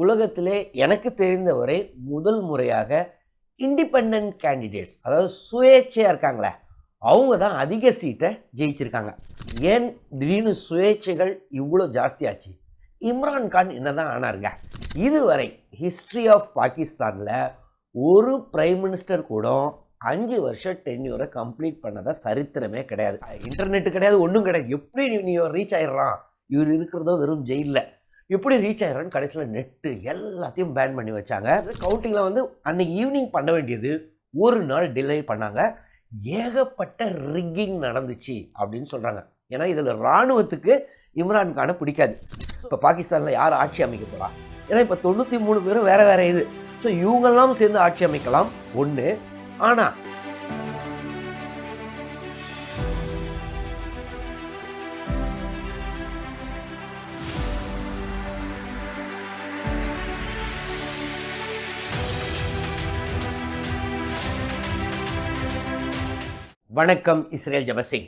உலகத்திலே எனக்கு தெரிந்தவரை முதல் முறையாக இண்டிபெண்டன்ட் கேண்டிடேட்ஸ், அதாவது சுயேட்சையாக இருக்காங்களே, அவங்க தான் அதிக சீட்டை ஜெயிச்சிருக்காங்க. ஏன் திடீர்னு சுயேட்சைகள் இவ்வளோ ஜாஸ்தியாச்சு? இம்ரான்கான் என்ன தான் ஆனாருங்க? இதுவரை ஹிஸ்ட்ரி ஆஃப் பாகிஸ்தானில் ஒரு பிரைம் மினிஸ்டர் கூட 5 வருஷம் டென்யூரை கம்ப்ளீட் பண்ணதாக சரித்திரமே கிடையாது. இன்டர்நெட்டு கிடையாது, ஒன்றும் கிடையாது. எப்படி நீ ரீச் ஆயிடுறான்? இவர் இருக்கிறதோ வெறும் ஜெயிலில். எப்படி ரீச் ஆயிடுறான்னு கடைசியில் நெட்டு எல்லாத்தையும் பேன் பண்ணி வச்சாங்க. கவுண்டிங்கில் வந்து அன்னைக்கு ஈவினிங் பண்ண வேண்டியது ஒரு நாள் டிலே பண்ணாங்க. ஏகப்பட்ட ரிக்கிங் நடந்துச்சு அப்படின்னு சொல்கிறாங்க. ஏன்னா இதில் இராணுவத்துக்கு இம்ரான்கானை பிடிக்காது. இப்போ பாகிஸ்தானில் யார் ஆட்சி அமைக்க போகிறா? ஏன்னா இப்போ 93 பேரும் வேறு வேறு இது. ஸோ இவங்கெல்லாம் சேர்ந்து ஆட்சி அமைக்கலாம் ஒன்று. ஆனால் வணக்கம். இஸ்ரேல் ஜபசிங்.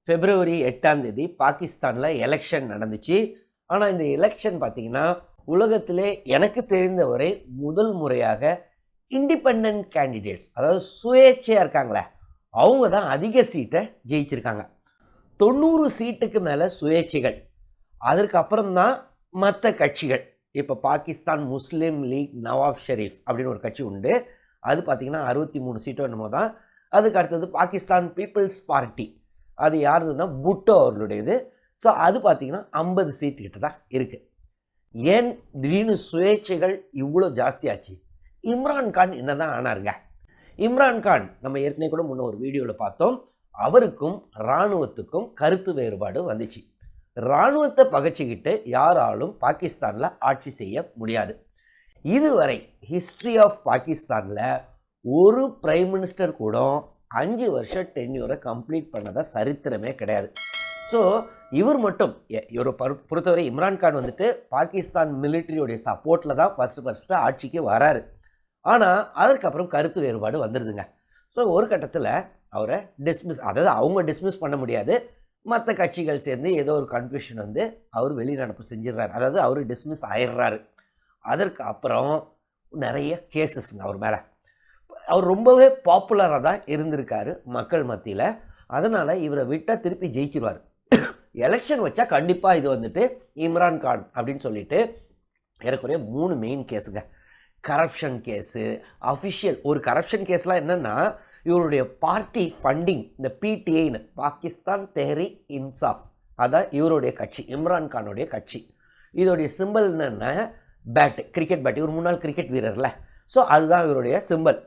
February 8 பாகிஸ்தானில் எலெக்ஷன் நடந்துச்சு. ஆனால் இந்த எலெக்ஷன் பார்த்திங்கன்னா உலகத்திலே எனக்கு தெரிந்தவரை முதல் முறையாக இண்டிபெண்டன்ட் கேண்டிடேட்ஸ், அதாவது சுயேட்சையாக இருக்காங்களே, அவங்க தான் அதிக சீட்டை ஜெயிச்சிருக்காங்க. 90 சீட்டுக்கு மேலே சுயேட்சைகள். அதற்கப்புறம் தான் மற்ற கட்சிகள். இப்போ பாகிஸ்தான் முஸ்லீம் லீக் நவாப் ஷெரீஃப் அப்படின்னு ஒரு கட்சி உண்டு. அது பார்த்திங்கன்னா 63 சீட்டோ என்னமோ தான். அதுக்கு அடுத்தது பாகிஸ்தான் பீப்புள்ஸ் பார்ட்டி, அது யாருதுன்னா புட்டோ அவர்களுடையது. ஸோ அது பார்த்திங்கன்னா 50 சீட்டு கிட்ட தான் இருக்குது. ஏன் திடீர்னு சுயேட்சைகள் இவ்வளோ ஜாஸ்தியாச்சு? இம்ரான்கான் என்ன தான் ஆனாருங்க? இம்ரான்கான் நம்ம ஏற்கனவே கூட முன்ன ஒரு வீடியோவில் பார்த்தோம். அவருக்கும் இராணுவத்துக்கும் கருத்து வேறுபாடு வந்துச்சு. இராணுவத்தை பகைச்சிக்கிட்டு யாராலும் பாகிஸ்தானில் ஆட்சி செய்ய முடியாது. இதுவரை ஹிஸ்ட்ரி ஆஃப் பாகிஸ்தானில் ஒரு பிரைம் மினிஸ்டர் கூட 5 வருஷம் டென்யூரை கம்ப்ளீட் பண்ணதாக சரித்திரமே கிடையாது. ஸோ இவர் மட்டும், இவரை பொறுத்தவரை இம்ரான்கான் வந்துட்டு பாகிஸ்தான் மிலிட்ரியோடைய சப்போர்ட்டில் தான் ஃபஸ்ட்டு ஆட்சிக்கு வராரு. ஆனால் அதுக்கப்புறம் கருத்து வேறுபாடு வந்துடுதுங்க. ஸோ ஒரு கட்டத்தில் அவரை டிஸ்மிஸ், அதாவது அவங்க டிஸ்மிஸ் பண்ண முடியாது, மற்ற கட்சிகள் சேர்ந்து ஏதோ ஒரு கன்ஃபியூஷன் வந்து அவர் வெளிநடப்பு செஞ்சிடுறாரு. அதாவது அவர் டிஸ்மிஸ் ஆயிடுறாரு. அதற்கு அப்புறம் நிறைய கேசஸ்ங்க அவர் மேலே. அவர் ரொம்பவே பாப்புலராக தான் இருந்திருக்காரு மக்கள் மத்தியில். அதனால் இவரை விட்டால் திருப்பி ஜெயிச்சிருவார். எலெக்ஷன் வச்சா கண்டிப்பாக இது வந்துட்டு இம்ரான்கான் அப்படின்னு சொல்லிட்டு ஏறக்குறைய 3 மெயின் கேஸுங்க. Corruption case, official. ஒரு கரப்ஷன் கேஸ்லாம் என்னென்னா, இவருடைய பார்ட்டி ஃபண்டிங், இந்த பிடிஐன்னு, பாகிஸ்தான் தெஹ்ரிக் இன்சாஃப், அதான் இவருடைய கட்சி, இம்ரான்கானுடைய கட்சி. இதோடைய சிம்பிள் என்னென்னா பேட்டு, கிரிக்கெட் பேட். இவர் முன்னாள் கிரிக்கெட் வீரர்ல. ஸோ அதுதான் இவருடைய சிம்பிள்.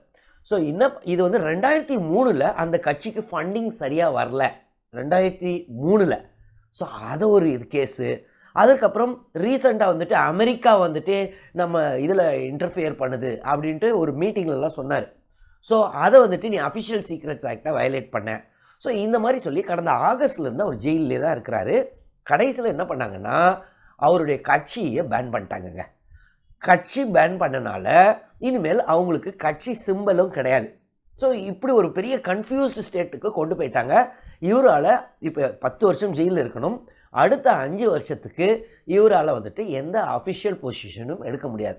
ஸோ இது வந்து 2003 அந்த கட்சிக்கு ஃபண்டிங் சரியாக வரல, 2003. ஸோ அதை ஒரு இது கேஸு. அதுக்கப்புறம் ரீசெண்டாக வந்துட்டு அமெரிக்கா வந்துட்டு நம்ம இதில் இன்டர்ஃபியர் பண்ணுது அப்படின்ட்டு ஒரு மீட்டிங்லலாம் சொன்னார். ஸோ அதை வந்துட்டு நீ அஃபிஷியல் சீக்ரெட்ஸ் ஆக்டை வயலேட் பண்ண. ஸோ இந்த மாதிரி சொல்லி கடந்த ஆகஸ்ட்லேருந்து அவர் ஜெயிலே தான் இருக்கிறாரு. கடைசியில் என்ன பண்ணாங்கன்னா அவருடைய கட்சியை பேன் பண்ணிட்டாங்கங்க. கட்சி பேன் பண்ணனால இனிமேல் அவங்களுக்கு கட்சி சிம்பலும் கிடையாது. ஸோ இப்படி ஒரு பெரிய கன்ஃபியூஸ்டு ஸ்டேட்டுக்கு கொண்டு போயிட்டாங்க. இவரால் இப்போ 10 வருஷம் ஜெயிலில் இருக்கணும். அடுத்த 5 வருஷத்துக்கு இவரால் வந்துட்டு எந்த அஃபிஷியல் பொசிஷனும் எடுக்க முடியாது.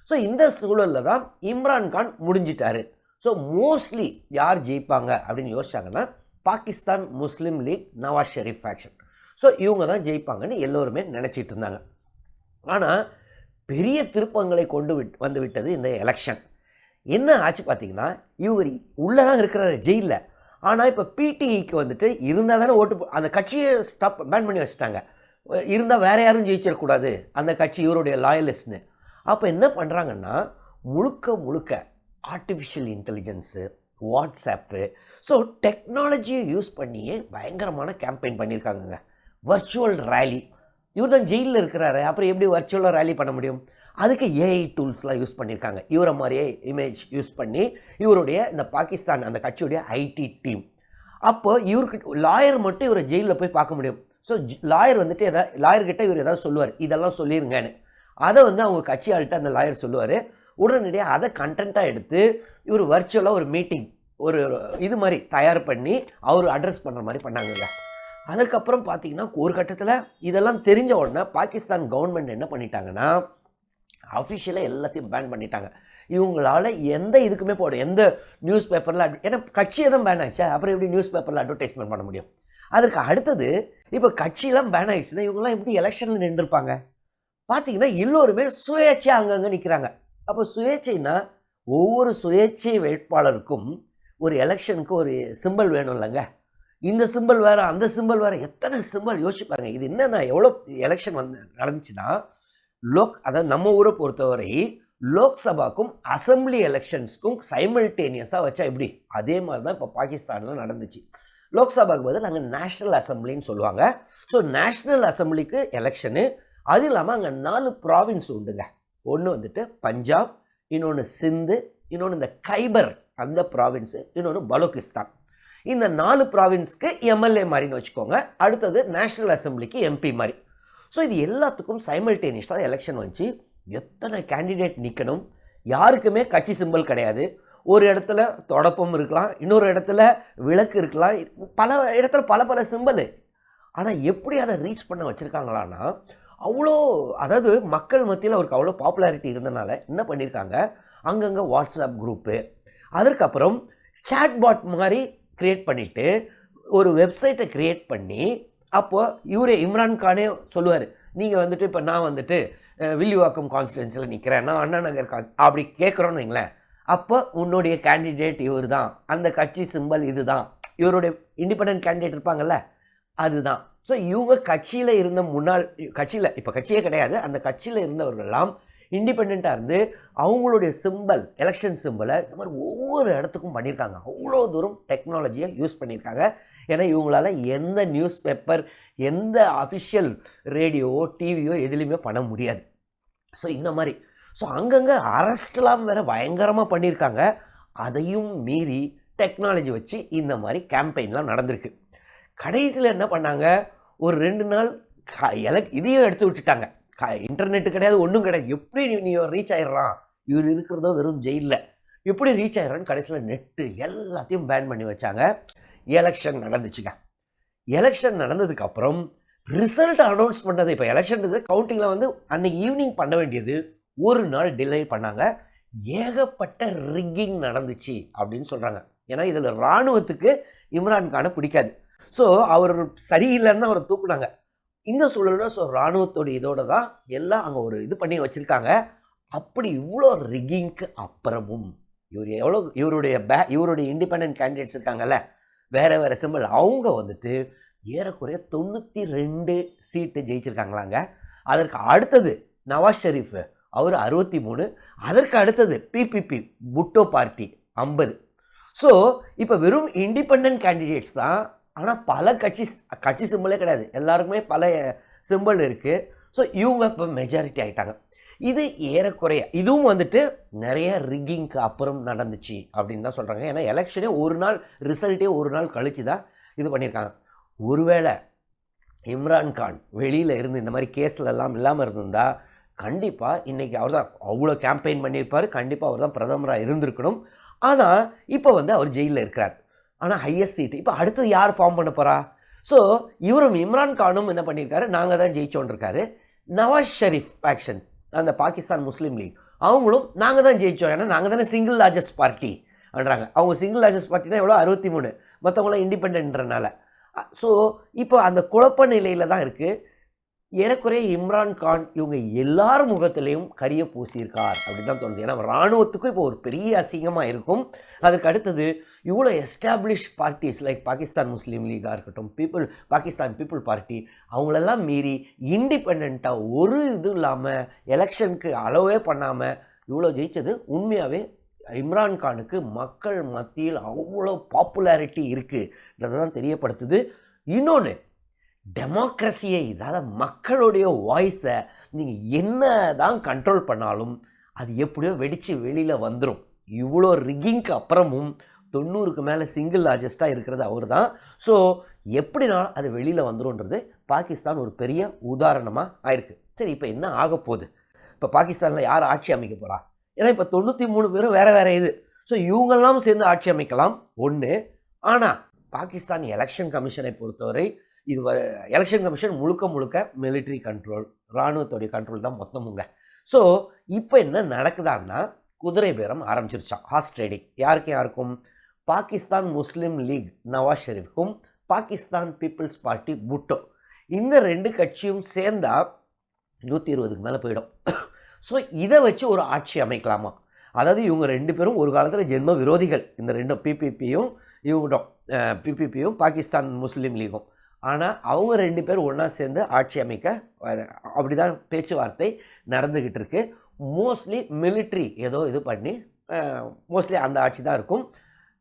ஸோ இந்த சூழலில் தான் இம்ரான்கான் முடிஞ்சிட்டாரு. ஸோ மோஸ்ட்லி யார் ஜெயிப்பாங்க அப்படின்னு யோசிச்சாங்கன்னா பாகிஸ்தான் முஸ்லீம் லீக் நவாஸ் ஷெரீஃப் ஃபேக்ஷன். ஸோ இவங்க தான் ஜெயிப்பாங்கன்னு எல்லோருமே நினச்சிட்டு இருந்தாங்க. ஆனால் பெரிய திருப்பங்களை கொண்டு வந்து விட்டது இந்த எலெக்ஷன். என்ன ஆச்சு பார்த்தீங்கன்னா, இவர் உள்ளே தான் இருக்கிறாரு ஜெயிலில். ஆனால் இப்போ பிடிஐக்கு வந்துட்டு இருந்தால் தானே ஓட்டு, அந்த கட்சியை பேன் பண்ணி வச்சுட்டாங்க. இருந்தால் வேறு யாரும் ஜெயிச்சிடக்கூடாது, அந்த கட்சி இவருடைய லாயலிஸ்ட்னு. அப்போ என்ன பண்ணுறாங்கன்னா முழுக்க ஆர்டிஃபிஷியல் இன்டெலிஜென்ஸு, வாட்ஸ்அப்பு, ஸோ டெக்னாலஜியை யூஸ் பண்ணியே பயங்கரமான கேம்பெயின் பண்ணியிருக்காங்கங்க. Virtual rally. இவர் தான் ஜெயிலில் இருக்கிறாரு, அப்புறம் எப்படி வர்ச்சுவலாக ரேலி பண்ண முடியும்? அதுக்கு ஏஐ டூல்ஸ்லாம் யூஸ் பண்ணியிருக்காங்க. இவரை மாதிரியே இமேஜ் யூஸ் பண்ணி இவருடைய இந்த பாகிஸ்தான் அந்த கட்சியுடைய ஐடி டீம். அப்போ இவருக்கு லாயர் மட்டும் இவரை ஜெயிலில் போய் பார்க்க முடியும். ஸோ லாயர் வந்துட்டு லாயர்கிட்ட இவர் ஏதாவது சொல்லுவார், இதெல்லாம் சொல்லிருங்கன்னு. அதை வந்து அவங்க கட்சி ஆள்கிட்ட அந்த லாயர் சொல்லுவார். உடனடியாக அதை கண்டென்ட்டாக எடுத்து இவர் வர்ச்சுவலாக ஒரு மீட்டிங், ஒரு இது மாதிரி தயார் பண்ணி அவர் அட்ரஸ் பண்ணுற மாதிரி பண்ணாங்கங்க. அதுக்கப்புறம் பார்த்தீங்கன்னா ஒரு கட்டத்தில் இதெல்லாம் தெரிஞ்ச உடனே பாகிஸ்தான் கவர்மெண்ட் என்ன பண்ணிட்டாங்கன்னா, அஃபிஷியலாக எல்லாத்தையும் பேன் பண்ணிட்டாங்க. இவங்களால எந்த இதுக்குமே போட எந்த நியூஸ் பேப்பரில் ஏன்னா கட்சியை தான் பேன் ஆச்சு, அப்புறம் எப்படி நியூஸ் பேப்பரில் அட்வர்டைஸ்மெண்ட் பண்ண முடியும்? அதற்கு அடுத்தது இப்போ கட்சியெல்லாம் பேன் ஆகிடுச்சுன்னா இவங்கெல்லாம் எப்படி எலெக்ஷனில் நின்றுருப்பாங்க? பார்த்தீங்கன்னா எல்லோருமே சுயேட்சையாக அங்கங்கே நிற்கிறாங்க. அப்போ சுயேட்சைன்னா ஒவ்வொரு சுயேட்சை வேட்பாளருக்கும் ஒரு எலெக்ஷனுக்கு ஒரு சிம்பிள் வேணும் இல்லைங்க. இந்த சிம்பிள் வேறு, அந்த சிம்பிள் வேறு, எத்தனை சிம்பிள் யோசிச்சு பாருங்க. இது என்னன்னா எவ்வளோ எலெக்ஷன் நடந்துச்சுன்னா அதாவது நம்ம ஊரை பொறுத்தவரை லோக்சபாக்கும் அசம்பிளி எலெக்ஷன்ஸ்க்கும் சைமல்டேனியஸாக வச்சா எப்படி, அதே மாதிரி தான் இப்போ பாகிஸ்தானில் நடந்துச்சு. லோக்சபாவுக்கு பதில் அங்கே நேஷ்னல் அசம்பிளின்னு சொல்லுவாங்க. ஸோ நேஷ்னல் அசம்பிளிக்கு எலெக்ஷனு. அது இல்லாமல் அங்கே 4 ப்ராவின்ஸ் உண்டுங்க. ஒன்று வந்துட்டு பஞ்சாப், இன்னொன்று சிந்து, இன்னொன்று இந்த கைபர் அந்த ப்ராவின்ஸு, இன்னொன்று பலோகிஸ்தான். இந்த 4 ப்ராவின்ஸ்க்கு எம்எல்ஏ மாதிரின்னு வச்சுக்கோங்க. அடுத்தது நேஷ்னல் அசம்பிளிக்கு எம்பி மாதிரி. ஸோ இது எல்லாத்துக்கும் சைமல்டேனியஸாக எலெக்ஷன் வந்துச்சு. எத்தனை கேண்டிடேட் நிற்கணும், யாருக்குமே கட்சி சிம்பிள் கிடையாது. ஒரு இடத்துல தொடப்பம் இருக்கலாம், இன்னொரு இடத்துல விளக்கு இருக்கலாம், பல இடத்துல பல பல சிம்பிள். ஆனால் எப்படி அதை ரீச் பண்ண வச்சுருக்காங்களான்னா அவ்வளோ, அதாவது மக்கள் மத்தியில் அவருக்கு அவ்வளோ பாப்புலாரிட்டி இருந்தனால என்ன பண்ணியிருக்காங்க, அங்கங்கே வாட்ஸ்அப் குரூப்பு, அதற்கப்புறம் சாட்பாட் மாதிரி க்ரியேட் பண்ணிவிட்டு ஒரு வெப்சைட்டை க்ரியேட் பண்ணி, அப்போது இவரே இம்ரான்கானே சொல்லுவார், நீங்கள் வந்துட்டு இப்போ நான் வந்துட்டு வில்லிவாக்கம் கான்ஸ்டிடுவன்சியில் நிற்கிறேன், நான் அண்ணா நகர் அப்படி கேட்குறோன்னு வைங்களேன். அப்போ உன்னுடைய கேண்டிடேட் இவர் தான், அந்த கட்சி சிம்பல் இது தான், இவருடைய இண்டிபெண்டன்ட் கேண்டிடேட் இருப்பாங்கள்ல அதுதான். ஸோ இவங்க கட்சியில் இருந்த கட்சியில் இப்போ கட்சியே கிடையாது, அந்த கட்சியில் இருந்தவர்களெல்லாம் இண்டிபெண்ட்டாக இருந்து அவங்களுடைய சிம்பல், எலெக்ஷன் சிம்பலை இந்த மாதிரி ஒவ்வொரு இடத்துக்கும் பண்ணியிருக்காங்க. அவ்வளோ தூரம் டெக்னாலஜியை யூஸ் பண்ணியிருக்காங்க. ஏன்னா இவங்களால எந்த நியூஸ் பேப்பர், எந்த அஃபிஷியல் ரேடியோவோ டிவியோ எதுலேயுமே பண்ண முடியாது. ஸோ இந்த மாதிரி அங்கங்கே அரெஸ்ட்லாம் வேறு பயங்கரமாக பண்ணியிருக்காங்க. அதையும் மீறி டெக்னாலஜி வச்சு இந்த மாதிரி கேம்பெயின்லாம் நடந்திருக்கு. கடைசியில் என்ன பண்ணாங்க, ஒரு 2 நாள் இதையும் எடுத்து விட்டுட்டாங்க. இன்டர்நெட்டு கிடையாது, ஒன்றும் கிடையாது. எப்படி நீ ரீச் ஆயிடுறான், இவர் இருக்கிறதோ வெறும் ஜெயிலில், எப்படி ரீச் ஆயிடுறான்னு கடைசியில் நெட்டு எல்லாத்தையும் பேன் பண்ணி வச்சாங்க. எலெக்ஷன் நடந்துச்சுங்க. எலெக்ஷன் நடந்ததுக்கப்புறம் ரிசல்ட் அனௌன்ஸ் பண்ணது, இப்போ எலெக்ஷன் கவுண்டிங்கில் வந்து அன்றைக்கி ஈவினிங் பண்ண வேண்டியது ஒரு நாள் டிலே பண்ணாங்க. ஏகப்பட்ட ரிக்கிங் நடந்துச்சு அப்படின்னு சொல்கிறாங்க. ஏன்னா இதில் இராணுவத்துக்கு இம்ரான்கானை பிடிக்காது. ஸோ அவர் சரியில்லைன்னு அவரை தூக்குனாங்க. இந்த சூழலில் இராணுவத்தோட இதோட தான் எல்லாம் அங்கே ஒரு இது பண்ணி வச்சுருக்காங்க. அப்படி இவ்வளோ ரிக்கிங்க்கு அப்புறமும் இவருடைய இண்டிபெண்டன்ட் கேண்டிடேட்ஸ் இருக்காங்கல்ல, வேறு வேறு சிம்பிள், அவங்க வந்துட்டு ஏறக்குறைய 92 சீட்டு ஜெயிச்சிருக்காங்களாங்க. அதற்கு அடுத்தது நவாஸ் ஷெரீஃப், அவர் 63. அதற்கு அடுத்தது பிபிபி புட்டோ பார்ட்டி 50. ஸோ இப்போ வெறும் இண்டிபெண்டன்ட் கேண்டிடேட்ஸ் தான். ஆனால் பல கட்சி சிம்பிளே கிடையாது, எல்லாருக்குமே பல சிம்பிள் இருக்குது. ஸோ இவங்க இப்போ மெஜாரிட்டி ஆகிட்டாங்க. இது ஏறக்குறைய இதுவும் வந்துட்டு நிறைய ரிக்கிங்க்கு அப்புறம் நடந்துச்சு அப்படின்னு தான் சொல்கிறாங்க. ஏன்னா எலெக்ஷனே ஒரு நாள், ரிசல்ட்டே ஒரு நாள் கழித்து தான் இது பண்ணியிருக்காங்க. ஒருவேளை இம்ரான்கான் வெளியில் இருந்து இந்த மாதிரி கேஸ்லெல்லாம் இல்லாமல் இருந்திருந்தால் கண்டிப்பாக இன்றைக்கி அவர் தான் அவ்வளோ கேம்பெயின் பண்ணியிருப்பார், கண்டிப்பாக அவர் தான் பிரதமராக இருந்திருக்கணும். ஆனால் இப்போ வந்து அவர் ஜெயிலில் இருக்கிறார். ஆனால் ஹையஸ்ட் சீட்டு இப்போ அடுத்தது யார் ஃபார்ம் பண்ண போகிறா? ஸோ இவரும் இம்ரான்கானும் என்ன பண்ணியிருக்காரு, நாங்கள் தான் ஜெயிச்சோன்ருக்காரு. நவாஸ் ஷெரீஃப் ஃபேக்ஷன், அந்த பாகிஸ்தான் முஸ்லீம் லீக், அவங்களும் நாங்கள் தான் ஜெயித்தோம், ஏன்னா நாங்கள் தானே சிங்கிள் லார்ஜஸ்ட் பார்ட்டின்றாங்க. அவங்க சிங்கிள் லார்ஜஸ்ட் பார்ட்டினா எவ்வளோ, 63, மற்றவங்களாம் இண்டிபெண்ட்ன்றனால. ஸோ இப்போ அந்த குழப்ப நிலையில் தான் இருக்குது. ஏறக்குறைய இம்ரான்கான் இவங்க எல்லார் முகத்திலையும் கரிய பூசியிருக்கார் அப்படின்னு தான் தோணுது. ஏன்னா இராணுவத்துக்கும் இப்போ ஒரு பெரிய அசிங்கமாக இருக்கும். அதுக்கு அடுத்தது இவ்வளோ எஸ்டாப்ளிஷ் பார்ட்டிஸ் லைக் பாகிஸ்தான் முஸ்லீம் லீகாக இருக்கட்டும், பாகிஸ்தான் பீப்புள் பார்ட்டி, அவங்களெல்லாம் மீறி இண்டிபெண்ட்டாக ஒரு இது இல்லாமல் எலெக்ஷனுக்கு அளவே பண்ணாமல் இவ்வளோ ஜெயித்தது உண்மையாகவே இம்ரான்கானுக்கு மக்கள் மத்தியில் அவ்வளோ பாப்புலாரிட்டி இருக்குன்றதை தான் தெரியப்படுத்துது. இன்னொன்று, டெமோக்ரஸியை, அதாவது மக்களுடைய வாய்ஸை நீங்கள் என்ன தான் கண்ட்ரோல் பண்ணாலும் அது எப்படியோ வெடித்து வெளியில் வந்துடும். இவ்வளோ ரிக்கிங்க்கு அப்புறமும் 90க்கு மேலே சிங்கிள் லார்ஜஸ்ட்டாக இருக்கிறது அவர் தான். ஸோ எப்படினாலும் அது வெளியில் வந்துடும்ன்றது பாகிஸ்தான் ஒரு பெரிய உதாரணமாக ஆயிருக்கு. சரி, இப்போ என்ன ஆக போகுது? இப்போ பாகிஸ்தானில் யார் ஆட்சி அமைக்க போகிறா? ஏன்னா இப்போ 93 பேரும் வேறு வேறு இது. ஸோ இவங்கெல்லாம் சேர்ந்து ஆட்சி அமைக்கலாம் ஒன்று. ஆனால் பாகிஸ்தான் எலெக்ஷன் கமிஷனை பொறுத்தவரை இது எலெக்ஷன் கமிஷன் முழுக்க மிலிட்ரி கண்ட்ரோல், இராணுவத்தோடைய கண்ட்ரோல் தான் மொத்தமுங்க. ஸோ இப்போ என்ன நடக்குதான்னா குதிரை பேரம் ஆரம்பிச்சிருச்சான். Horse trading. யாருக்கும் பாகிஸ்தான் முஸ்லீம் லீக் நவாஸ் ஷெரீஃப்க்கும் பாகிஸ்தான் பீப்புள்ஸ் பார்ட்டி புட்டோ, இந்த 2 கட்சியும் சேர்ந்தா 120க்கு மேலே போயிடும். ஸோ இதை வச்சு ஒரு ஆட்சி அமைக்கலாமா? அதாவது இவங்க 2 பேரும் ஒரு காலத்தில் ஜென்ம விரோதிகள். இந்த 2 பிபிபியும் பாகிஸ்தான் முஸ்லீம் லீகும். ஆனால் அவங்க 2 பேரும் ஒன்றா சேர்ந்து ஆட்சி அமைக்க அப்படி தான் பேச்சுவார்த்தை நடந்துக்கிட்டு இருக்கு. மோஸ்ட்லி மிலிட்ரி ஏதோ இது பண்ணி மோஸ்ட்லி அந்த ஆட்சி தான் இருக்கும்.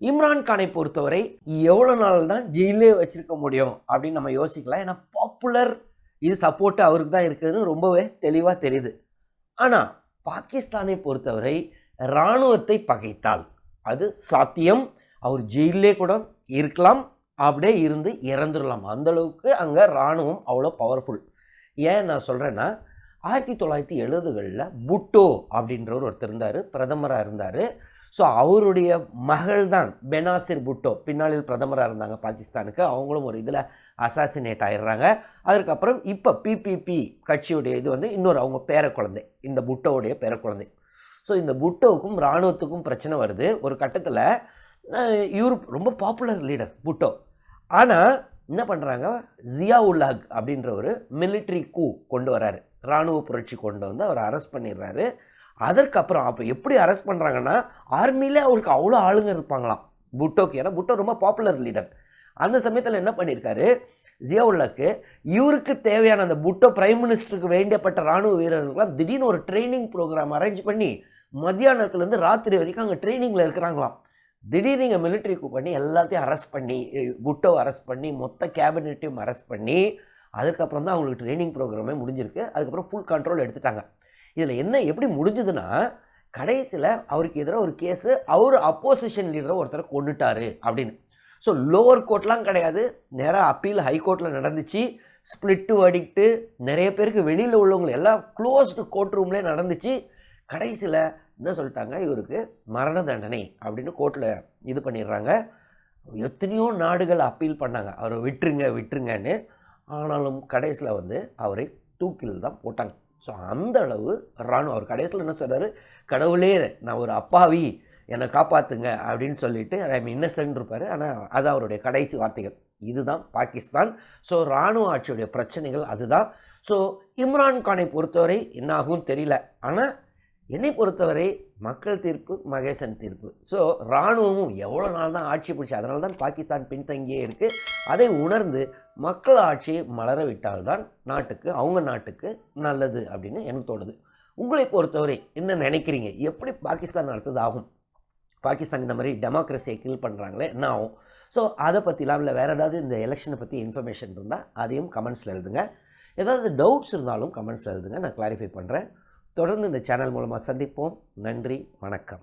இம்ரான்கானை பொறுத்தவரை எவ்வளோ நாள் தான் ஜெயிலே வச்சுருக்க முடியும் அப்படின்னு நம்ம யோசிக்கலாம். ஏன்னா பாப்புலர் இது சப்போர்ட்டு அவருக்கு தான் இருக்குதுன்னு ரொம்பவே தெளிவாக தெரியுது. ஆனால் பாகிஸ்தானை பொறுத்தவரை இராணுவத்தை பகைத்தால் அது சாத்தியம். அவர் ஜெயிலே கூட இருக்கலாம், அப்படியே இருந்து இறந்துடலாம். அந்தளவுக்கு அங்கே இராணுவம் அவ்வளோ பவர்ஃபுல். ஏன் நான் சொல்கிறேன்னா 1970களில் புட்டோ அப்படின்றவர் ஒருத்தர் இருந்தார், பிரதமராக இருந்தார். ஸோ அவருடைய மகள் தான் பெனாசிர் புட்டோ பின்னாளில் பிரதமராக இருந்தாங்க பாகிஸ்தானுக்கு. அவங்களும் ஒரு இதில் அசாசினேட் ஆகிடுறாங்க. அதுக்கப்புறம் இப்போ பிபிபி கட்சியுடைய இது வந்து இன்னொரு அவங்க பேரக்குழந்தை, இந்த புட்டோவுடைய பேரக்குழந்தை. ஸோ இந்த புட்டோவுக்கும் இராணுவத்துக்கும் பிரச்சனை வருது. ஒரு கட்டத்தில் இவர் ரொம்ப பாப்புலர் லீடர் புட்டோ. ஆனால் என்ன பண்ணுறாங்க, ஜியாவுல்-ஹக் அப்படின்ற ஒரு மிலிட்ரி கூ கொண்டு வராரு, இராணுவ புரட்சி கொண்டு வந்து அவர் அரெஸ்ட் பண்ணிடுறாரு. அதற்கப்புறம் அப்போ எப்படி அரெஸ்ட் பண்ணுறாங்கன்னா, ஆர்மியிலே அவருக்கு அவ்வளோ ஆளுங்க இருப்பாங்களாம் புட்டோக்கு. ஏன்னா புட்டோ ரொம்ப பாப்புலர் லீடர். அந்த சமயத்தில் என்ன பண்ணியிருக்காரு, ஜியாவுல்-ஹக்கு இவருக்கு தேவையான அந்த புட்டோ பிரைம் மினிஸ்டருக்கு வேண்டியப்பட்ட இராணுவ வீரர்களுக்கெல்லாம் திடீர்னு ஒரு ட்ரைனிங் ப்ரோக்ராம் அரேஞ்ச் பண்ணி மத்தியானத்துலேருந்து ராத்திரி வரைக்கும் அங்கே ட்ரைனிங்கில் இருக்கிறாங்களாம். திடீர்னு இங்கே மிலிட்ரிக்கு பண்ணி எல்லாத்தையும் அரெஸ்ட் பண்ணி, புட்டோவை அரெஸ்ட் பண்ணி, மொத்த கேபினெட்டையும் அரெஸ்ட் பண்ணி, அதுக்கப்புறம் தான் அவங்களுக்கு ட்ரைனிங் ப்ரோக்ராமே முடிஞ்சிருக்கு. அதுக்கப்புறம் ஃபுல் கண்ட்ரோல் எடுத்துட்டாங்க. இதில் என்ன எப்படி முடிஞ்சதுன்னா, கடைசியில் அவருக்கு எதிராக ஒரு கேஸு, அவர் அப்போசிஷன் லீடரை ஒருத்தரை கொண்டுட்டாரு அப்படின்னு. ஸோ லோவர் கோர்ட்லாம் கிடையாது, நேராக அப்பீல் ஹைகோர்ட்டில் நடந்துச்சு. ஸ்பிளிட்டு வடிக்கிட்டு நிறைய பேருக்கு வெளியில் உள்ளவங்க எல்லாம் க்ளோஸ்டு கோர்ட் ரூம்லேயே நடந்துச்சு. கடைசியில் என்ன சொல்லிட்டாங்க, இவருக்கு மரண தண்டனை அப்படின்னு கோர்ட்டில் இது பண்ணிடுறாங்க. எத்தனையோ நாடுகள் அப்பீல் பண்ணாங்க, அவரை விட்டுருங்கன்னு. ஆனாலும் கடைசியில் வந்து அவரை தூக்கில் தான் போட்டாங்க. ஸோ அந்த அளவு இராணுவம். அவர் கடைசியில் என்ன சொல்கிறாரு, கடவுளே நான் ஒரு அப்பாவி, என்னை காப்பாற்றுங்க அப்படின்னு சொல்லிட்டு ஐ எம் இன்னசென்ட் இருப்பார். ஆனால் அது அவருடைய கடைசி வார்த்தைகள். இதுதான் பாகிஸ்தான். ஸோ இராணுவ ஆட்சியுடைய பிரச்சனைகள் அதுதான். ஸோ இம்ரான்கானை பொறுத்தவரை என்ன ஆகும்னு தெரியல. ஆனால் என்னை பொறுத்தவரை மக்கள் தீர்ப்பு, மகேசன் தீர்ப்பு. ஸோ இராணுவமும் எவ்வளோ நாள் தான் ஆட்சி பிடிச்சி, அதனால தான் பாகிஸ்தான் பின்தங்கியே இருக்குது. அதை உணர்ந்து மக்கள் ஆட்சியை மலர விட்டால்தான் நாட்டுக்கு, அவங்க நாட்டுக்கு நல்லது அப்படின்னு எனக்கு தோணுது. உங்களை பொறுத்தவரை என்ன நினைக்கிறீங்க, எப்படி பாகிஸ்தான் அடுத்தது ஆகும்? பாகிஸ்தான் இந்த மாதிரி டெமோக்ரஸியை கில் பண்ணுறாங்களே, என்ன ஆகும்? ஸோ அதை பற்றிலாம் இல்லை வேறு ஏதாவது இந்த எலெக்ஷனை பற்றி இன்ஃபர்மேஷன் இருந்தால் அதையும் கமெண்ட்ஸில் எழுதுங்க. ஏதாவது டவுட்ஸ் இருந்தாலும் கமெண்ட்ஸில் எழுதுங்க, நான் கிளாரிஃபை பண்ணுறேன். தொடர்ந்து இந்த சேனல் மூலமாக சந்திப்போம். நன்றி, வணக்கம்.